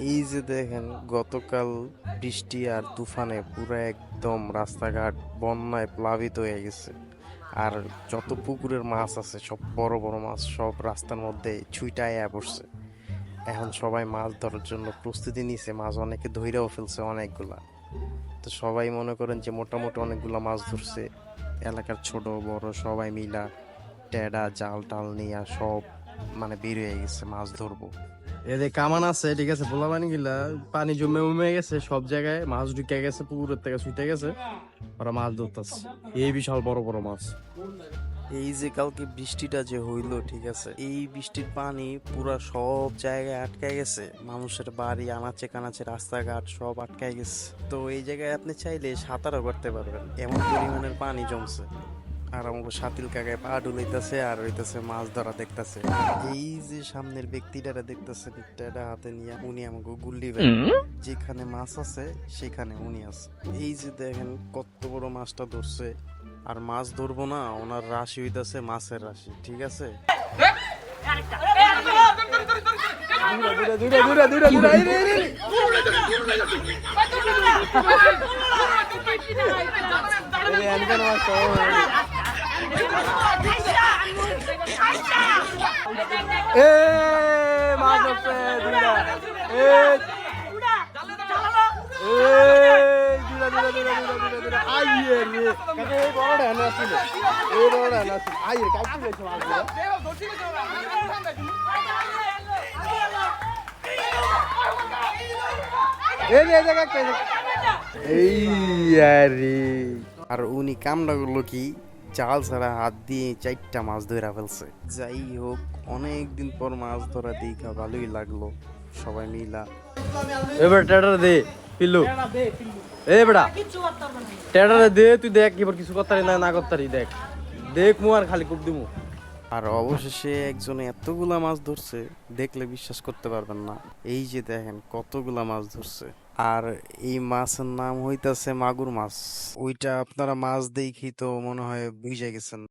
এই যে দেখেন গতকাল বৃষ্টি আর তুফানে পুরো একদম রাস্তাঘাট বন্যায় প্লাবিত হয়ে গেছে। আর যত পুকুরের মাছ আছে সব বড় বড় মাছ সব রাস্তার মধ্যে ছুইটায় পড়ছে। এখন সবাই মাছ ধরার জন্য প্রস্তুতি নিছে, মাছ অনেকে ধইরাও ফেলছে অনেকগুলা। তো সবাই মনে করেন যে মোটামুটি অনেকগুলা মাছ ধরছে। এলাকার ছোট বড় সবাই মিলা টেডা জাল টাল নিয়ে সব মানে বের হয়ে গেছে মাছ ধরবো। এদের কামান আছে, ঠিক আছে, পোলা পানি গিলা পানি জমে উমে গেছে, সব জায়গায় মাছ ঢুকে গেছে, পুকুরের থেকে ছুটে গেছে, ওরা মাছ ধরতেছে। এই বিশাল বড় বড় মাছ। এই যে কালকে বৃষ্টিটা যে হইলো, ঠিক আছে, এই বৃষ্টির পানি পুরা সব জায়গায় আটকায় গেছে, মানুষের বাড়ি আনাচে কানাচে রাস্তাঘাট সব আটকায় গেছে। তো এই জায়গায় আপনি চাইলে সাঁতারও করতে পারবেন, এমন পরিমাণের পানি জমছে। আর আমাকে শাতিল কাকায় পা ডুলাইতেছে আর হইতেছে মাছ ধরা দেখতেছে। এই যে সামনের ব্যক্তিটারা দেখতেছে, এটা হাতে নিয়ে উনি আমাকে গুল্লি ভাই, যেখানে মাছ আছে সেখানে উনি আছে। এই যে দেখেন কত বড় মাছটা ধরছে। আর মাছ ধরবো না, ওনার রাশি হইতাছে মাছের রাশি, ঠিক আছে। এ মাছ ধরছে দুইটা। এ দুইটা দুইটা দুইটা দুইটা দুইটা দুইটা আইয়ে রে কাকে এই বড়টা এনে আসছিল, এই বড়টা এনে আসছিল আইয়ে কাকে গেছে মাছগুলো। এই রে জায়গা কে এই আরে। আর উনি কামড়া গুলো কি জাল ছাড়া হাত দিয়ে 4টা মাছ ধরে ফেলছে। যাই হোক, অনেক দিন পর মাছ ধরা দেখা ভালোই লাগলো সবাই মিলা। এবার টেডার দে পিল্লু, এ বেটা টেডার দে, তুই দেখ এবার কিছু করতারি না না করতারি, দেখ দেখ মু আর খালি কুপ দিমু। আর অবশেষে একজন এতগুলা মাছ ধরছে, দেখলে বিশ্বাস করতে পারবেন না। এই যে দেখেন কতগুলা মাছ ধরছে। আর এই মাছের নাম হইতাছে মাগুর মাছ। ওইটা আপনারা মাছ দেখি তো মনে হয় বুঝে গেছেন।